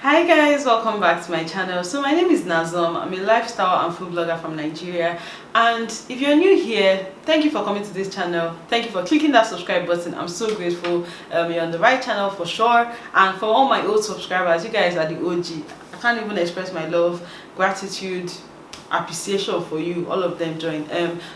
Hi guys, welcome back to my channel. So my name is Nazom. I'm a lifestyle and food blogger from Nigeria, and if you're new here, thank you for coming to this channel. Thank you for clicking that subscribe button. I'm so grateful. You're on the right channel for sure. And for all my old subscribers, you guys are the OG. I can't even express my love, gratitude, appreciation for you. All of them join.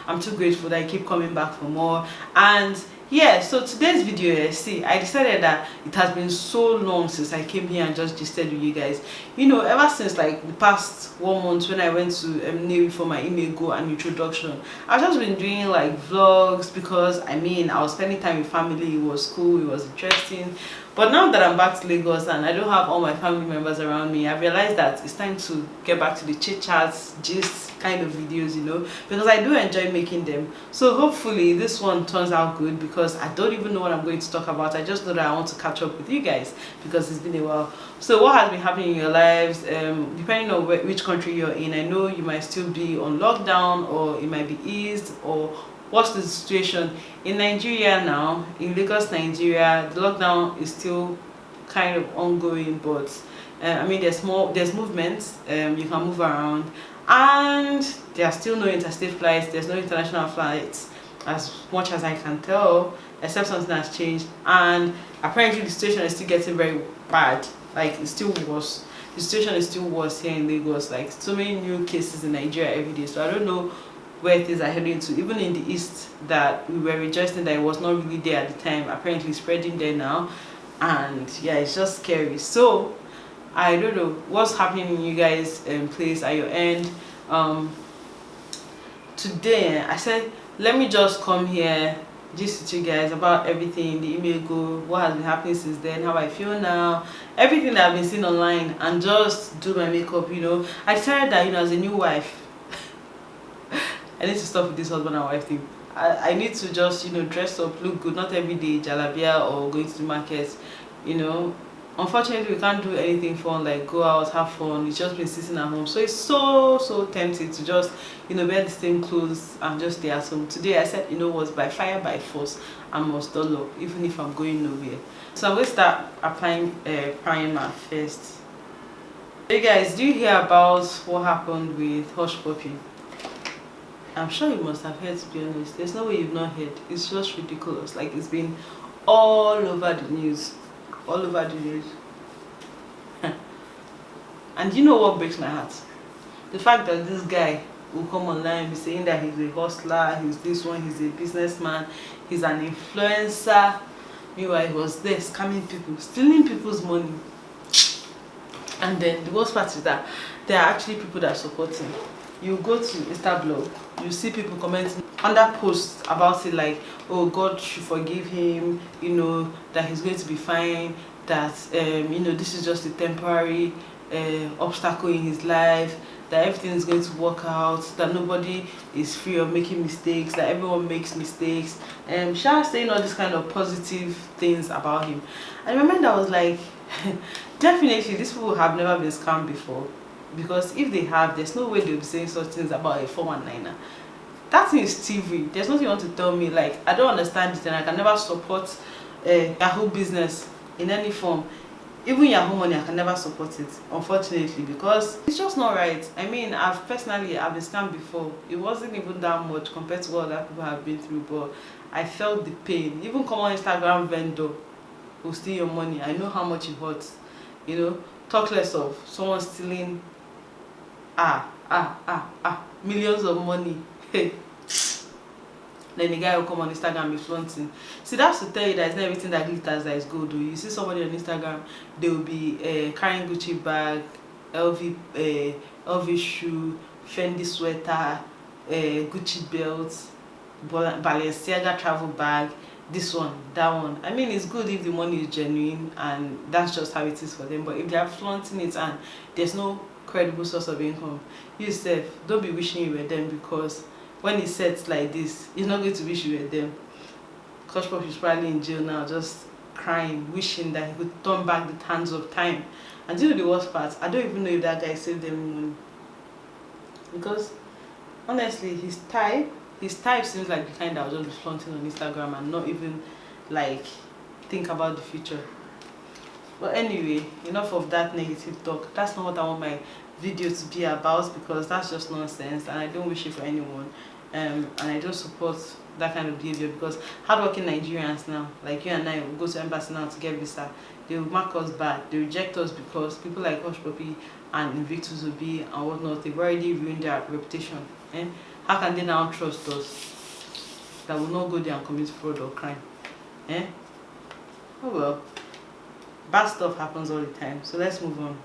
I'm too grateful that I keep coming back for more. And yeah, so today's video, see, I decided that it has been so long since I came here and just gisted with you guys. You know, ever since like the past 1 month when I went to Navy for my email go and introduction, I've just been doing like vlogs because I was spending time with family. It was cool, it was interesting. But now that I'm back to Lagos and I don't have all my family members around me, I realized that it's time to get back to the chit chats, gist kind of videos, you know, because I do enjoy making them. So hopefully this one turns out good, because I don't even know what I'm going to talk about. I just know that I want to catch up with you guys because it's been a while. So what has been happening in your lives, depending on which country you're in? I know you might still be on lockdown, or it might be eased, or what's the situation in Nigeria now? In Lagos, Nigeria, the lockdown is still kind of ongoing, but there's movement. You can move around, and there are still no interstate flights. There's no international flights, as much as I can tell, except something has changed. And apparently the situation is still getting very bad. Like, it's still worse. The situation is still worse here in Lagos. Like, so many new cases in Nigeria every day. So I don't know where things are heading to. Even in the east, that we were rejoicing that it was not really there at the time, apparently spreading there now. And yeah, it's just scary. So I don't know what's happening in you guys' place at your end. Today I said, let me just come here just with you guys about everything, the email go, what has been happening since then, how I feel now, everything that I've been seeing online, and just do my makeup. You know, I decided that, you know, as a new wife, I need to stop with this husband and wife thing. I need to just, you know, dress up, look good, not every day jalabia or going to the market, you know. Unfortunately, we can't do anything fun like go out, have fun. It's just been sitting at home, so it's so tempting to just, you know, wear the same clothes and just stay at home. Today I said, you know what, by fire by force, I must doll up, even if I'm going nowhere. So I'm going to start applying primer first. Hey guys, do you hear about what happened with Hush Puppy? I'm sure you must have heard, to be honest. There's no way you've not heard. It's just ridiculous. Like, it's been all over the news. All over the news. And you know what breaks my heart? The fact that this guy will come online and be saying that he's a hustler, he's this one, he's a businessman, he's an influencer. Meanwhile, he was there scamming people, stealing people's money. And then the worst part is that there are actually people that support him. You go to Instablog, you see people commenting under posts about it, like, oh, God should forgive him, you know, that he's going to be fine, that you know, this is just a temporary obstacle in his life, that everything is going to work out, that nobody is free of making mistakes, that everyone makes mistakes, saying all these kind of positive things about him. I remember I was like, definitely these people have never been scammed before. Because if they have, there's no way they'll be saying such things about a 419er. That thing is TV. There's nothing you want to tell me. Like, I don't understand it, and I can never support Yahoo business in any form. Even Yahoo money, I can never support it, unfortunately, because it's just not right. I mean, I've been scammed before. It wasn't even that much compared to what other people have been through, but I felt the pain. Even common Instagram vendor who steal your money, I know how much it hurts. You know, talk less of someone stealing millions of money. Then the guy will come on Instagram and be flaunting. See, that's to tell you that it's not everything that glitters that is gold. You see somebody on Instagram, they will be carrying Gucci bag, LV shoe, Fendi sweater, Gucci belt, Balenciaga travel bag, this one, that one. I mean, it's good if the money is genuine and that's just how it is for them. But if they are flaunting it and there's no credible source of income, you yourself, don't be wishing you were them, because when it sets like this, you're not going to wish you were them. Hush Puppy is probably in jail now, just crying, wishing that he could turn back the hands of time. And you know the worst part? I don't even know if that guy saved them money, because honestly, his type seems like the kind that will just be flaunting on Instagram and not even like think about the future. But anyway, enough of that negative talk. That's not what I want my video to be about, because that's just nonsense and I don't wish it for anyone. And I don't support that kind of behavior, because hardworking Nigerians now, like you and I, will go to embassy now to get visa. They will mark us bad. They reject us because people like Hush Puppy and Invictus will be and whatnot, they've already ruined their reputation. Eh? How can they now trust us that will not go there and commit fraud or crime? Eh? Oh well. Bad stuff happens all the time. So let's move on.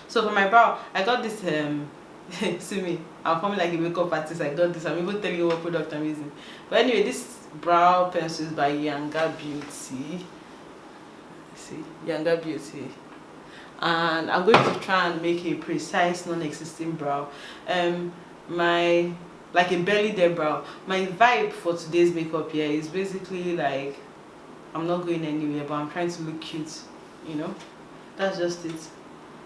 So for my brow, I got this see me, I'm coming like a makeup artist. I got this. I'm even telling you what product I'm using. But anyway, this brow pencil is by Younger Beauty. See, Younger Beauty. And I'm going to try and make a precise, non-existing brow. My like a belly there brow. My vibe for today's makeup here is basically like I'm not going anywhere, but I'm trying to look cute, you know. That's just it.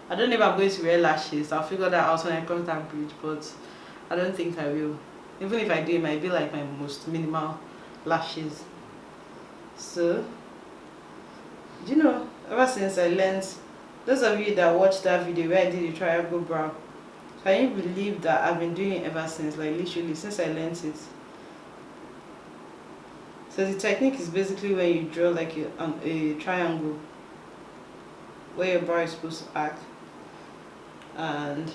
I don't know if I'm going to wear lashes. I'll figure that out when I cross that bridge, but I don't think I will. Even if I do, it might be like my most minimal lashes. So, you know, ever since I learned, those of you that watched that video where I did the triangle brow, can you believe that I've been doing it ever since, like literally since I learned it. So the technique is basically where you draw like a triangle where your brow is supposed to act, and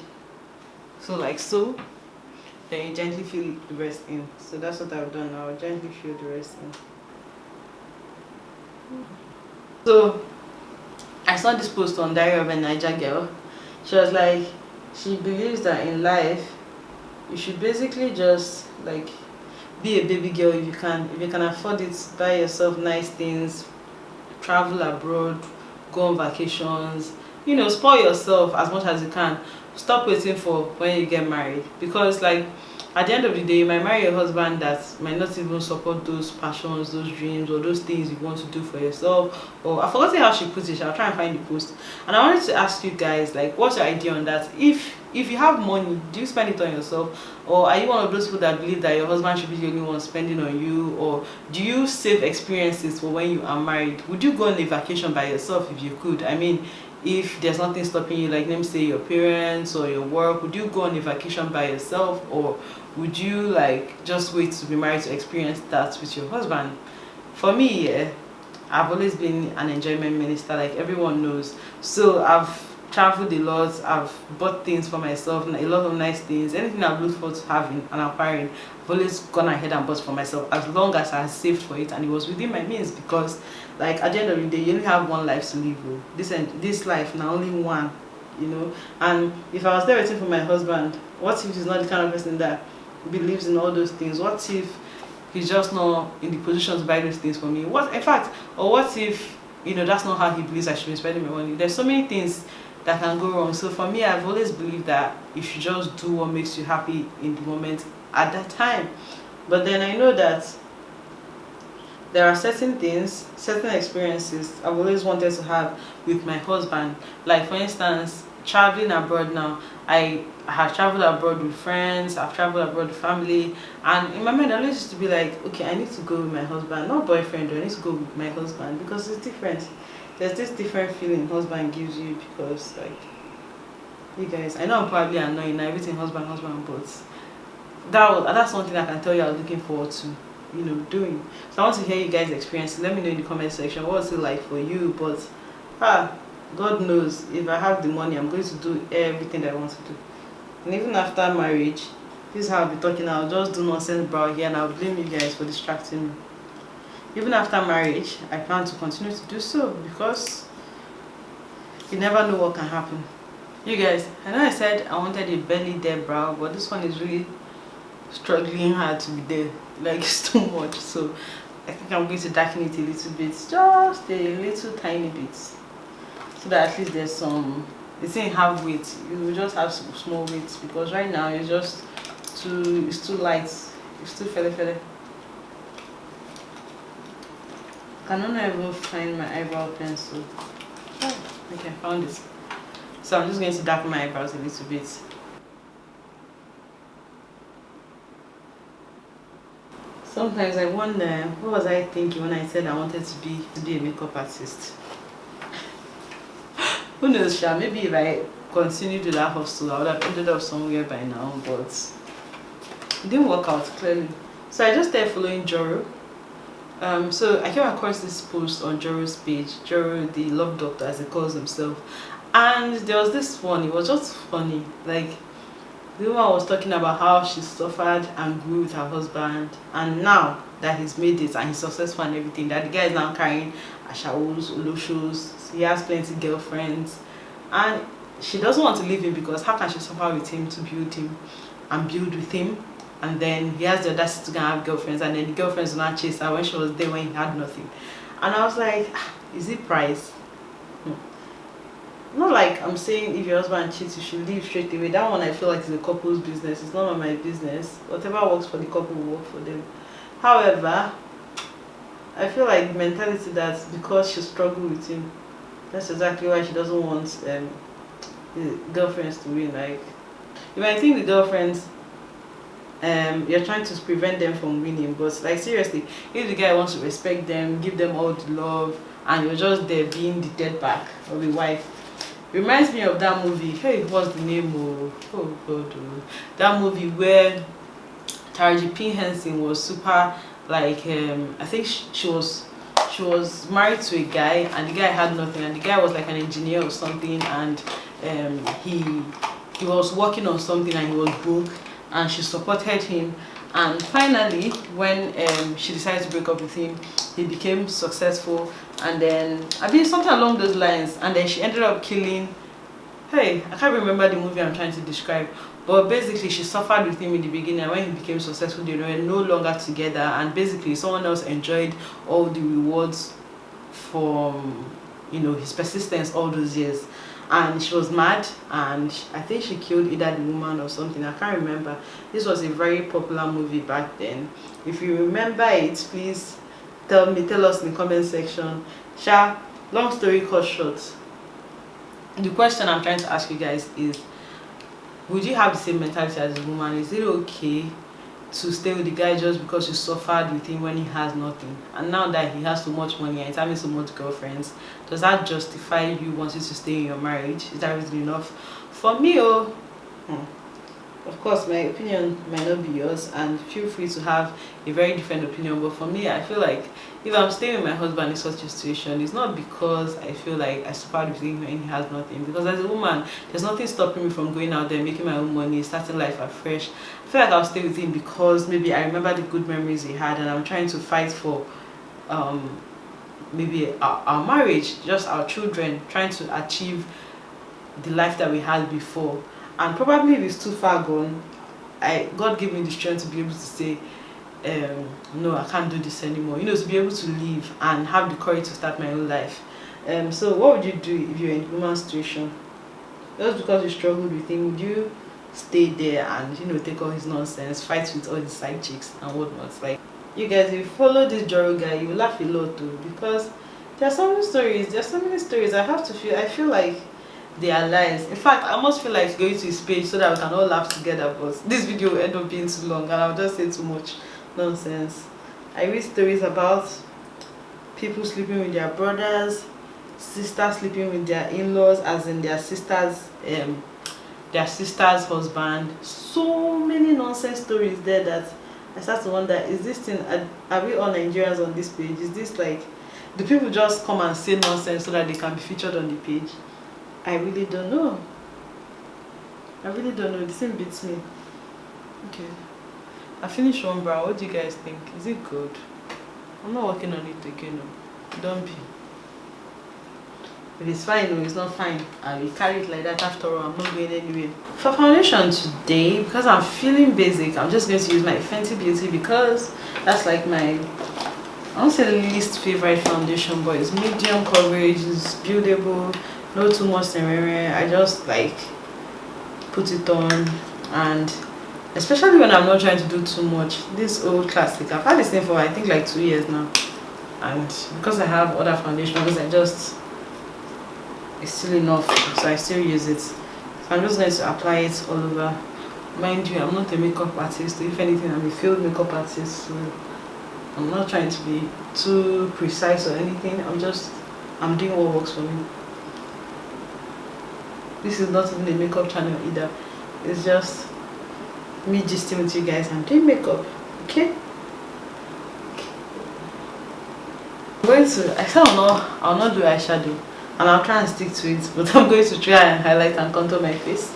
so like so, then you gently fill the rest in. So that's what I've done now. I'll gently fill the rest in. So I saw this post on Diary of a Niger Girl. She was like, she believes that in life you should basically just like be a baby girl if you can. If you can afford it, buy yourself nice things, travel abroad, go on vacations, you know, spoil yourself as much as you can. Stop waiting for when you get married, because like at the end of the day you might marry a husband that might not even support those passions, those dreams, or those things you want to do for yourself. Or I forgot how she put it. I'll try and find the post. And I wanted to ask you guys, like, what's your idea on that? If you have money, do you spend it on yourself, or are you one of those people that believe that your husband should be the only one spending on you? Or do you save experiences for when you are married? Would you go on a vacation by yourself if you could? I mean, if there's nothing stopping you, like let me say your parents or your work, would you go on a vacation by yourself, or would you like just wait to be married to experience that with your husband? For me, yeah, I've always been an enjoyment minister, like everyone knows. So I've traveled a lot, I've bought things for myself, a lot of nice things. Anything I've looked forward to having and acquiring, I've always gone ahead and bought for myself, as long as I saved for it and it was within my means. Because like at the end of the day, you only have one life to live. This life now, only one, you know. And if I was there waiting for my husband, what if he's not the kind of person that believes in all those things? What if he's just not in the position to buy those things for me? What, in fact, or what if, you know, that's not how he believes I should be spending my money? There's so many things that can go wrong. So for me, I've always believed that you should just do what makes you happy in the moment at that time. But then I know that there are certain things, certain experiences I've always wanted to have with my husband. Like for instance, traveling abroad now. I have traveled abroad with friends, I've traveled abroad with family, and in my mind I always used to be like, okay, I need to go with my husband, not boyfriend, I need to go with my husband, because it's different. There's this different feeling husband gives you, because like, you guys, I know I'm probably annoying, everything husband, but that's one thing I can tell you I was looking forward to, you know, doing. So I want to hear you guys' experience. Let me know in the comment section what was it like for you. But God knows, if I have the money, I'm going to do everything that I want to do. And even after marriage, this is how I'll be talking. I'll just do nonsense brow here and I'll blame you guys for distracting me. Even after marriage, I plan to continue to do so, because you never know what can happen. You guys, I know I said I wanted a belly there brow, but this one is really struggling hard to be there. Like, it's too much. So I think I'm going to darken it a little bit, just a little tiny bit, so that at least there's some, it didn't have weight, you will just have some small weight, because right now it's just it's too light, it's too fele. I cannot even find my eyebrow pencil. Okay, I found it. So I'm just going to darken my eyebrows a little bit. Sometimes I wonder, what was I thinking when I said I wanted to be a makeup artist? Who knows, Sha? Maybe if I continued with that hustle, I would have ended up somewhere by now, but it didn't work out clearly. So I just started following Joro. So I came across this post on Joro's page, Joro, the love doctor as he calls himself, and there was this one. It was just funny. Like, the woman was talking about how she suffered and grew with her husband, and now that he's made it and he's successful and everything, that the guy is now carrying ashawos, oloshos, he has plenty girlfriends, and she doesn't want to leave him because how can she suffer with him to build him and build with him, and then he has the audacity to go and have girlfriends, and then the girlfriends will not chase her when she was there when he had nothing. And I was like, is it price? Not like I'm saying if your husband cheats you should leave straight away. That one I feel like is a couple's business. It's not my business. Whatever works for the couple will work for them. However, I feel like the mentality that because she struggled with him, that's exactly why she doesn't want the girlfriends to win. Like, you might think the girlfriends you're trying to prevent them from winning, but like seriously, if the guy wants to respect them, give them all the love, and you're just there being the dead back of the wife. Reminds me of that movie. Hey, what's the name of? Oh God, that movie where Taraji P Henson was super like I think she was married to a guy, and the guy had nothing, and the guy was like an engineer or something, and he was working on something and he was broke, and she supported him, and finally when she decided to break up with him, he became successful, and then I mean something along those lines, and then she ended up killing, hey, I can't remember the movie I'm trying to describe, but basically she suffered with him in the beginning, and when he became successful they were no longer together, and basically someone else enjoyed all the rewards from, you know, his persistence all those years. And she was mad, and I think she killed either the woman or something, I can't remember. This was a very popular movie back then. If you remember it, please tell us in the comment section. Sha, long story cut short, the question I'm trying to ask you guys is, would you have the same mentality as a woman? Is it okay to stay with the guy just because you suffered with him when he has nothing, and now that he has so much money and he's having so much girlfriends, does that justify you wanting to stay in your marriage? Is that reason enough? For me, of course my opinion might not be yours, and feel free to have a very different opinion, but for me I feel like if I'm staying with my husband in such a situation, it's not because I feel like I suffered with him when he has nothing, because as a woman there's nothing stopping me from going out there, making my own money, starting life afresh. I feel like I'll stay with him because maybe I remember the good memories he had, and I'm trying to fight for maybe our marriage, just our children, trying to achieve the life that we had before. And probably if it's too far gone, God gave me the strength to be able to say no, I can't do this anymore, you know, to be able to leave and have the courage to start my own life. So what would you do if you're in a woman's situation? Just because you struggled with him, would you stay there and, you know, take all his nonsense, fight with all his side chicks and whatnot? Like, you guys, if you follow this Joro guy, you will laugh a lot too, because there are so many stories. I feel like they are lies. In fact, I almost feel like going to his page so that we can all laugh together, but this video will end up being too long and I'll just say too much nonsense. I read stories about people sleeping with their brothers, sisters sleeping with their in-laws, as in their sister's husband. So many nonsense stories there that I start to wonder, is this thing, are we all Nigerians on this page? Is this like, do people just come and say nonsense so that they can be featured on the page? I really don't know. This thing beats me. Okay, I finished one brow. What do you guys think? Is it good? I'm not working on it again. No. Don't be. If it's fine or it's not fine, I will carry it like that. After all, I'm not going anywhere. For foundation today, because I'm feeling basic, I'm just going to use my Fenty Beauty, because that's like my, I won't say least favorite foundation, but it's medium coverage, it's buildable, not too much area. I just like put it on, and especially when I'm not trying to do too much. This old classic, I've had this thing for I think like 2 years now, and because I have other foundations, it's still enough, so I still use it. So I'm just going to apply it all over. Mind you, I'm not a makeup artist. If anything, I'm a field makeup artist, so I'm not trying to be too precise or anything. I'm doing what works for me. This is not even a makeup channel either. It's just me gisting with you guys and doing makeup. Okay? I'm going to, I said I'll not do eyeshadow, and I'll try and stick to it, but I'm going to try and highlight and contour my face.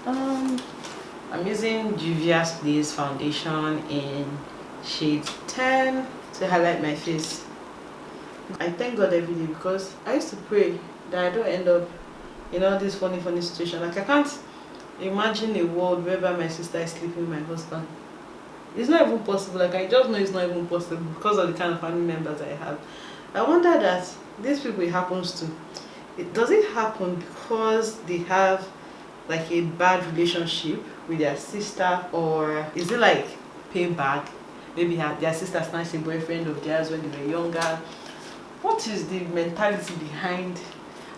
I'm using Juvia's Place foundation in shade 10 to highlight my face. I thank God every day, because I used to pray that I don't end up in all this funny situation. Like, I can't imagine a world whereby my sister is sleeping with my husband. It's not even possible. Like, I just know it's not even possible because of the kind of family members I have. I wonder that these people it happens to. Does it happen because they have like a bad relationship with their sister, or is it like payback? Maybe their sister snatched a boyfriend of theirs when they were younger. What is the mentality behind?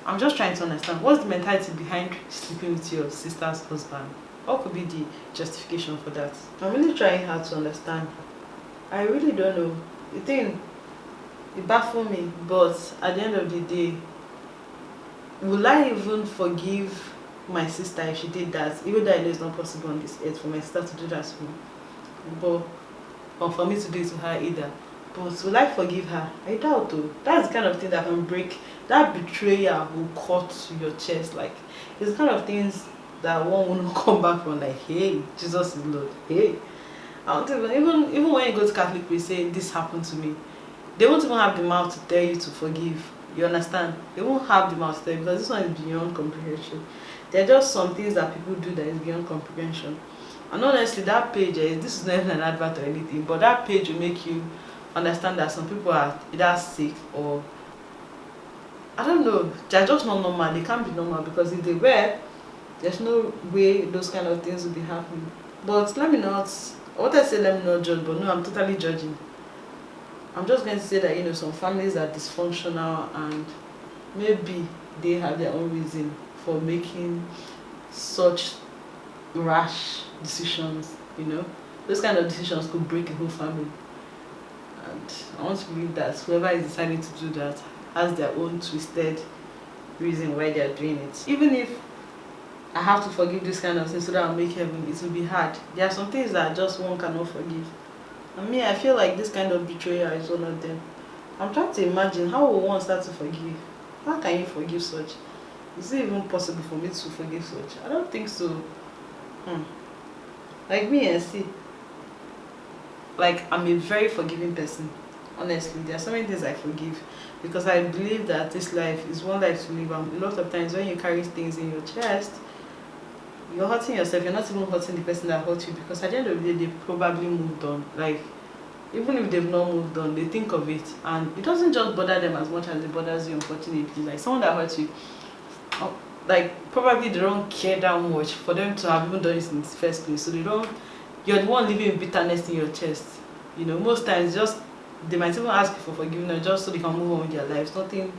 I'm just trying to understand. What's the mentality behind sleeping with your sister's husband? What could be the justification for that? I'm really trying hard to understand. I really don't know. The thing, it baffles me, but at the end of the day, will I even forgive my sister if she did that? Even though I know it's not possible on this earth for my sister to do that to me, or for me to do it to her either. But will I forgive her? I doubt though. That's the kind of thing that can break, that betrayal will cut to your chest. Like, it's the kind of things that one will not come back from, like, hey, Jesus is Lord. Hey. I don't even when you go to Catholic priest say this happened to me, they won't even have the mouth to tell you to forgive. You understand? They won't have the mouth to tell you, because this one is beyond comprehension. There are just some things that people do that is beyond comprehension. And honestly, that page, this is not even an advert or anything, but that page will make you understand that some people are either sick, or I don't know, they're just not normal. They can't be normal, because if they were, there's no way those kind of things will be happening. But let me not, what I say, let me not judge, but no, I'm totally judging. I'm just going to say that, you know, some families are dysfunctional, and maybe they have their own reason for making such rash decisions. You know, those kind of decisions could break a whole family. And I want to believe that whoever is deciding to do that has their own twisted reason why they are doing it. Even if I have to forgive this kind of things so that I'll make heaven, it will be hard. There are some things that just one cannot forgive. And me, I feel like this kind of betrayal is one of them. I'm trying to imagine, how will one start to forgive? How can you forgive such? Is it even possible for me to forgive such? I don't think so. Like me, and see, like, I'm a very forgiving person. Honestly, there are so many things I forgive, because I believe that this life is one life to live, and a lot of times when you carry things in your chest, you're hurting yourself. You're not even hurting the person that hurt you, because at the end of the day, they probably moved on. Like, even if they've not moved on, they think of it, and it doesn't just bother them as much as it bothers you, unfortunately. Like, someone that hurts you, like, probably they don't care that much for them to have even done it in the first place, so you're the one living with bitterness in your chest. You know, most times just they might even ask you for forgiveness just so they can move on with their lives. Nothing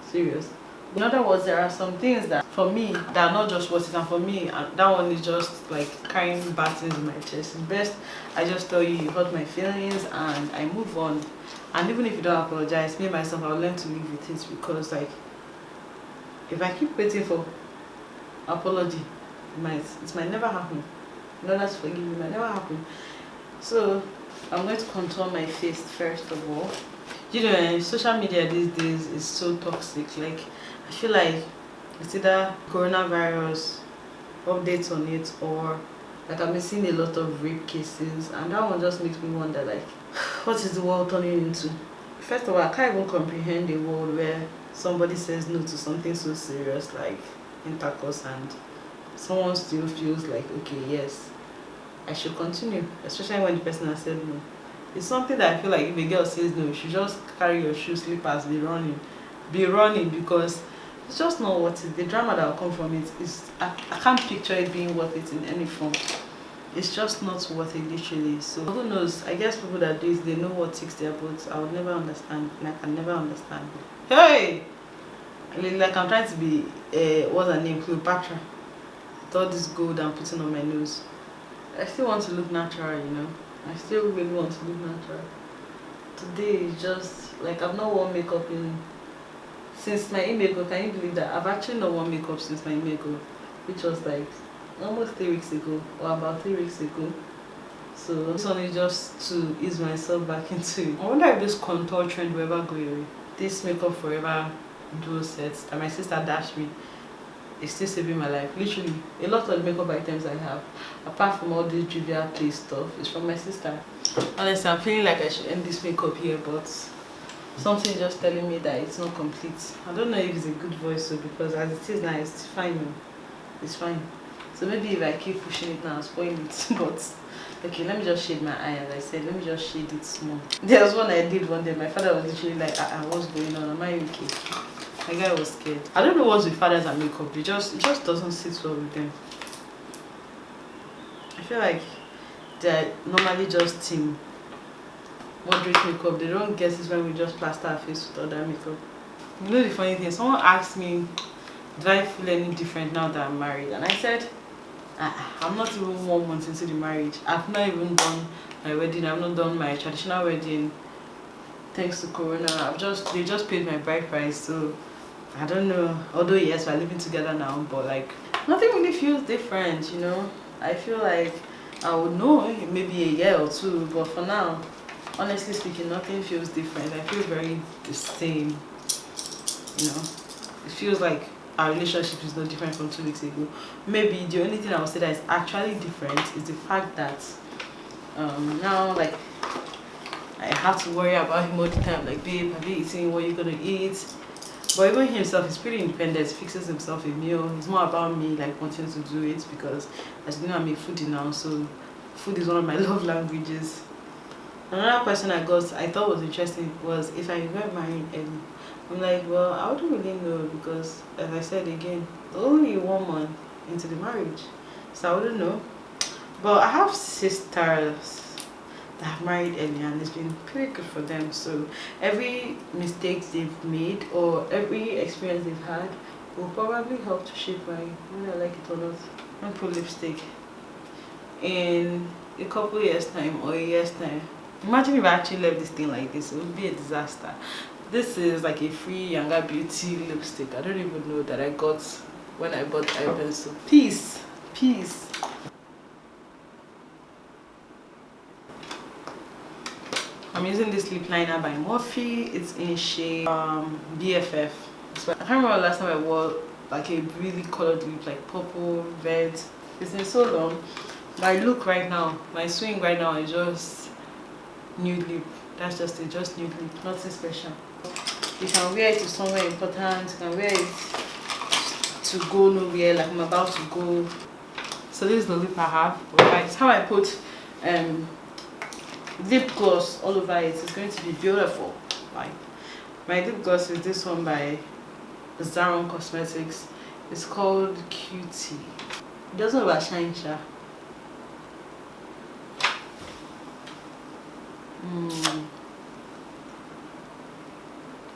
serious. In other words, there are some things that for me that are not just worth it, and for me that one is just like carrying bad things in my chest. It's best I just tell you hurt my feelings and I move on. And even if you don't apologize, me myself, I'll learn to live with it, because like, if I keep waiting for apology, it might never happen. In order to forgive me, it might never happen. So I'm going to contour my face first of all. You know, social media these days is so toxic. Like, I feel like it's either coronavirus updates on it, or like I've been seeing a lot of rape cases, and that one just makes me wonder, like, what is the world turning into? First of all, I can't even comprehend a world where somebody says no to something so serious like intercourse, and someone still feels like, okay, yes, I should continue, especially when the person has said no. It's something that I feel like if a girl says no, you should just carry your shoes, slippers, be running, because it's just not worth it. The drama that will come from it is, I can't picture it being worth it in any form. It's just not worth it, literally. So who knows? I guess people that do it, they know what ticks their boats. I would never understand, and I can never understand. Hey, like I'm trying to be what's her name, Cleopatra, with all this gold I'm putting on my nose. I still want to look natural, you know. I still really want to look natural. Today is just like, I've not worn makeup in since my email, can you believe that I've actually not worn makeup since my email, which was like almost 3 weeks ago, or about 3 weeks ago. So this one is just to ease myself back into it. I wonder if this contour trend will ever go away. This Makeup Forever duo sets that my sister dashed me is still saving my life. Literally, a lot of the makeup items I have, apart from all this Julia Play stuff, is from my sister. Honestly, I'm feeling like I should end this makeup here, but something is just telling me that it's not complete. I don't know if it's a good voice, so because as it is now, it's fine. It's fine. So maybe if I keep pushing it now, I'll spoil it. But okay, let me just shade my eye. As I said, let me just shade it small. There was one I did one day. My father was literally like, what's going on? Am I okay? My guy was scared. I don't know what's with fathers and makeup. It just doesn't sit well with them. I feel like they're normally just team moderate makeup. They don't get it when we just plaster our face with other makeup. You know the funny thing, someone asked me, do I feel any different now that I'm married? And I said, I'm not even 1 month into the marriage. I've not even done my wedding. I've not done my traditional wedding, thanks to Corona. They just paid my bride price, so I don't know. Although yes, we're living together now, but like nothing really feels different, you know. I feel like I would know in maybe a year or two, but for now, honestly speaking, nothing feels different. I feel very the same, you know. It feels like our relationship is no different from 2 weeks ago. Maybe the only thing I would say that is actually different is the fact that now like I have to worry about him all the time, like, babe, have you eaten? What are you gonna eat? But even himself is pretty independent. He fixes himself a meal. It's more about me like wanting to do it, because as you know, I'm a foodie now, so food is one of my love languages. Another question I thought was interesting was if I got married early. I'm like, well, I wouldn't really know, because as I said again, only 1 month into the marriage, so I wouldn't know. But I have sisters that have married early and it's been pretty good for them, so every mistake they've made or every experience they've had will probably help to shape whether I like it or not. I'm put lipstick in a couple years time or a year's time. Imagine if I actually left this thing like this, it would be a disaster. This is like a free Younger Beauty lipstick. I don't even know that I got when I bought Hairbynancy. Peace. I'm using this lip liner by Morphe. It's in shade BFF. I can't remember the last time I wore like a really colored lip, like purple, red. It's been so long. My look right now, my swing right now is just nude lip. That's just it, just nude lip, nothing special. You can wear it to somewhere important. You can wear it to go nowhere, like I'm about to go. So this is the lip I have. It's how I put lip gloss all over it. It's going to be beautiful. Like my lip gloss is this one by Zaron Cosmetics. It's called Cutie. It doesn't overshine, sha.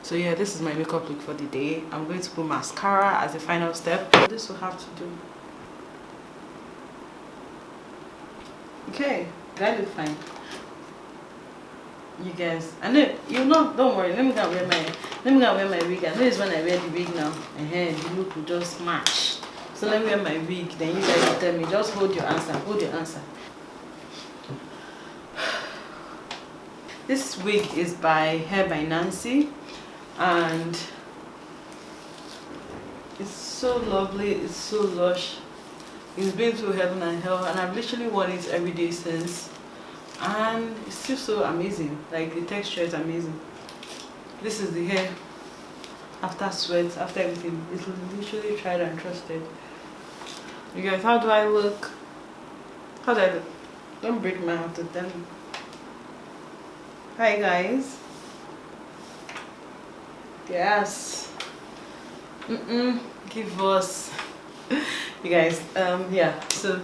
So yeah, this is my makeup look for the day. I'm going to put mascara as a final step. This will have to do. Okay, that look fine. You guys, I know you know. Don't worry. Let me go and wear my wig. I know it's when I wear the wig now. The look will just match. So let me wear my wig. Then you guys will tell me. Just hold your answer. Hold your answer. This wig is by Hairbynancy, and it's so lovely. It's so lush. It's been through heaven and hell, and I've literally worn it every day since. And it's still so amazing. Like the texture is amazing. This is the hair after sweat, after everything. It's literally tried and trusted. You guys, how do I look? How do I look? Don't break my heart to tell me. Hi guys. Yes. Give us. You guys, yeah, so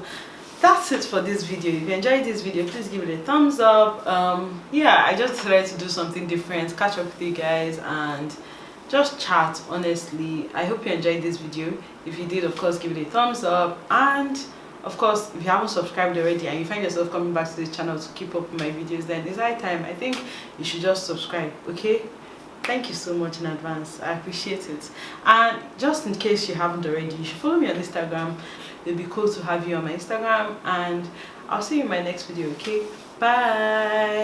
that's it for this video. If you enjoyed this video, please give it a thumbs up. Yeah, I just decided to do something different, catch up with you guys and just chat. Honestly, I hope you enjoyed this video. If you did, of course, give it a thumbs up, and of course, if you haven't subscribed already and you find yourself coming back to this channel to keep up with my videos, then it's high time. I think you should just subscribe. Okay, Thank you so much in advance. I appreciate it. And just in case you haven't already, you should follow me on Instagram. It'll be cool to have you on my Instagram. And I'll see you in my next video, okay? Bye.